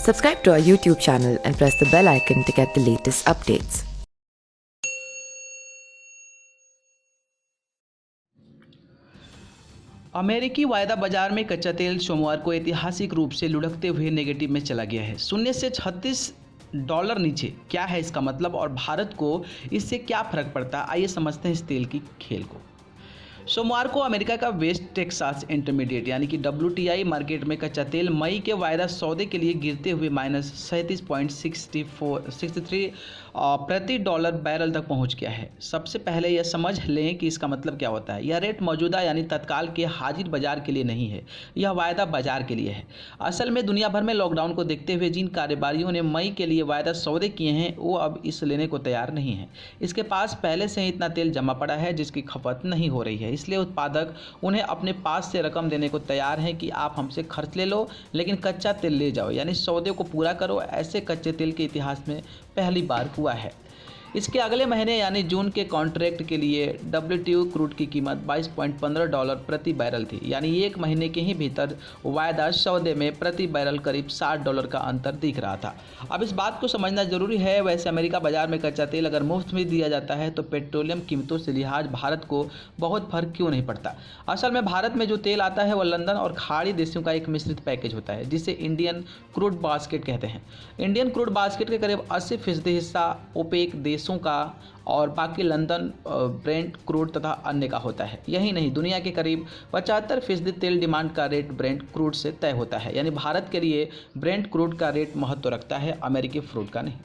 Subscribe to our YouTube channel and press the bell icon to get the latest updates. अमेरिकी वायदा बाजार में कच्चा तेल सोमवार को ऐतिहासिक रूप से लुढ़कते हुए नेगेटिव में चला गया है। शून्य से $36 नीचे। क्या है इसका मतलब और भारत को इससे क्या फर्क पड़ता है, आइए समझते हैं इस तेल की खेल को। सोमवार को अमेरिका का वेस्ट टेक्सास इंटरमीडिएट यानी कि WTI मार्केट में कच्चा तेल मई के वायदा सौदे के लिए गिरते हुए -37.63 प्रति डॉलर बैरल तक पहुंच गया है। सबसे पहले यह समझ लें कि इसका मतलब क्या होता है। यह रेट मौजूदा यानी तत्काल के हाजिर बाजार के लिए नहीं है, यह वायदा बाजार के लिए है। असल में दुनिया भर में लॉकडाउन को देखते हुए जिन कारोबारियों ने मई के लिए वायदा सौदे किए हैं वो अब इस लेने को तैयार नहीं है। इसके पास पहले से ही इतना तेल जमा पड़ा है जिसकी खपत नहीं हो रही है, इसलिए उत्पादक उन्हें अपने पास से रकम देने को तैयार हैं कि आप हमसे खर्च ले लो लेकिन कच्चा तेल ले जाओ, यानी सौदे को पूरा करो। ऐसे कच्चे तेल के इतिहास में पहली बार हुआ है। इसके अगले महीने यानी जून के कॉन्ट्रैक्ट के लिए WTI क्रूड की कीमत $22.15 प्रति बैरल थी, यानी एक महीने के ही भीतर वायदा सौदे में प्रति बैरल करीब $60 का अंतर दिख रहा था। अब इस बात को समझना जरूरी है। वैसे अमेरिका बाजार में कच्चा तेल अगर मुफ्त में दिया जाता है तो पेट्रोलियम कीमतों से लिहाज भारत को बहुत फर्क क्यों नहीं पड़ता। असल में भारत में जो तेल आता है वह लंदन और खाड़ी देशों का एक मिश्रित पैकेज होता है जिसे इंडियन क्रूड बास्केट कहते हैं। इंडियन क्रूड बास्केट के करीब 80% हिस्सा ओपेक देशों का और बाकी लंदन ब्रेंट क्रूड तथा अन्य का होता है। यही नहीं, दुनिया के करीब 75% तेल डिमांड का रेट ब्रेंट क्रूड से तय होता है, यानी भारत के लिए ब्रेंट क्रूड का रेट महत्व रखता है, अमेरिकी क्रूड का नहीं।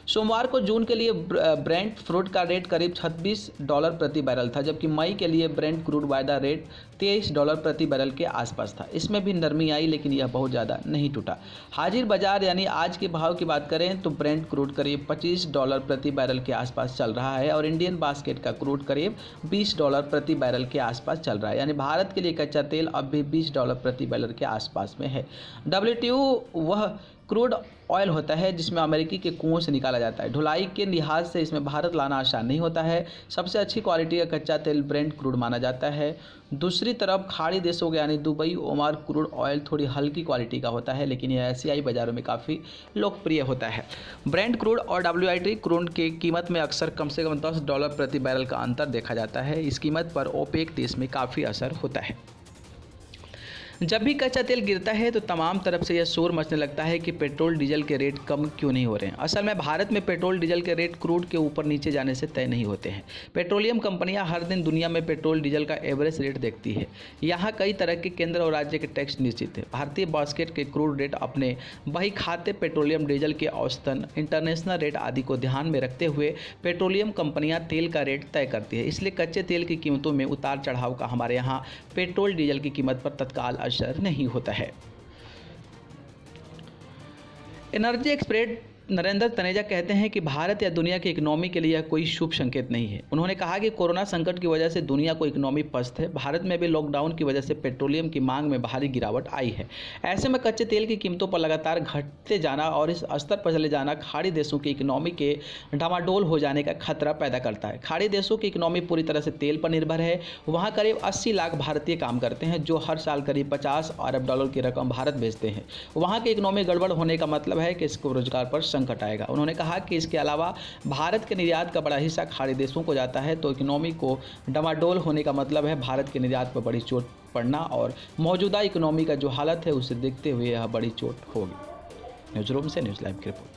सोमवार को जून के लिए ब्रेंट क्रूड का रेट करीब $36 प्रति बैरल था, जबकि मई के लिए ब्रेंट क्रूड वायदा रेट $23 प्रति बैरल के आसपास था। इसमें भी नरमी आई लेकिन यह बहुत ज़्यादा नहीं टूटा। हाजिर बाजार यानी आज के भाव की बात करें तो ब्रेंट क्रूड करीब $25 प्रति बैरल के आसपास चल रहा है और इंडियन बास्केट का क्रूड करीब $20 प्रति बैरल के आसपास चल रहा है, यानी भारत के लिए कच्चा तेल अब भी $20 प्रति बैरल के आसपास में है। WTI वह क्रूड ऑयल होता है जिसमें अमेरिकी के कुओं से निकाला जाता है। ढुलाई के लिहाज से इसमें भारत लाना आसान नहीं होता है। सबसे अच्छी क्वालिटी का कच्चा तेल ब्रेंट क्रूड माना जाता है। दूसरी तरफ खाड़ी देशों के यानी दुबई ओमान क्रूड ऑयल थोड़ी हल्की क्वालिटी का होता है, लेकिन यह एशियाई बाज़ारों में काफ़ी लोकप्रिय होता है। ब्रेंट क्रूड और WTI क्रूड की कीमत में अक्सर कम से कम $10 प्रति बैरल का अंतर देखा जाता है। इस कीमत पर ओपेक देश में काफ़ी असर होता है। जब भी कच्चा तेल गिरता है तो तमाम तरफ से यह शोर मचने लगता है कि पेट्रोल डीजल के रेट कम क्यों नहीं हो रहे हैं। असल में भारत में पेट्रोल डीजल के रेट क्रूड के ऊपर नीचे जाने से तय नहीं होते हैं। पेट्रोलियम कंपनियां हर दिन दुनिया में पेट्रोल डीजल का एवरेज रेट देखती है। यहाँ कई तरह के केंद्र और राज्य के टैक्स निश्चित है। भारतीय बास्केट के क्रूड रेट अपने बही खाते पेट्रोलियम डीजल के औसतन इंटरनेशनल रेट आदि को ध्यान में रखते हुए पेट्रोलियम कंपनियाँ तेल का रेट तय करती है। इसलिए कच्चे तेल की कीमतों में उतार चढ़ाव का हमारे यहाँ पेट्रोल डीजल की कीमत पर तत्काल असर नहीं होता है। एनर्जी एक्सपर्ट नरेंद्र तनेजा कहते हैं कि भारत या दुनिया की इकोनॉमी के लिए यह कोई शुभ संकेत नहीं है। उन्होंने कहा कि कोरोना संकट की वजह से दुनिया को इकोनॉमी पस्त है। भारत में भी लॉकडाउन की वजह से पेट्रोलियम की मांग में भारी गिरावट आई है। ऐसे में कच्चे तेल की कीमतों पर लगातार घटते जाना और इस स्तर पर चले जाना खाड़ी देशों की इकोनॉमी के डामाडोल हो जाने का खतरा पैदा करता है। खाड़ी देशों की इकोनॉमी पूरी तरह से तेल पर निर्भर है। वहाँ करीब 80 लाख भारतीय काम करते हैं जो हर साल करीब $50 अरब की रकम भारत भेजते हैं। वहाँ की इकोनॉमी गड़बड़ होने का मतलब है कि इसको रोजगार पर संकट आएगा। उन्होंने कहा कि इसके अलावा भारत के निर्यात का बड़ा हिस्सा खाड़ी देशों को जाता है, तो इकोनॉमी को डमाडोल होने का मतलब है भारत के निर्यात पर बड़ी चोट पड़ना और मौजूदा इकोनॉमी का जो हालत है उसे देखते हुए यह बड़ी चोट होगी। न्यूज़ रूम से न्यूज़ लाइव की रिपोर्ट।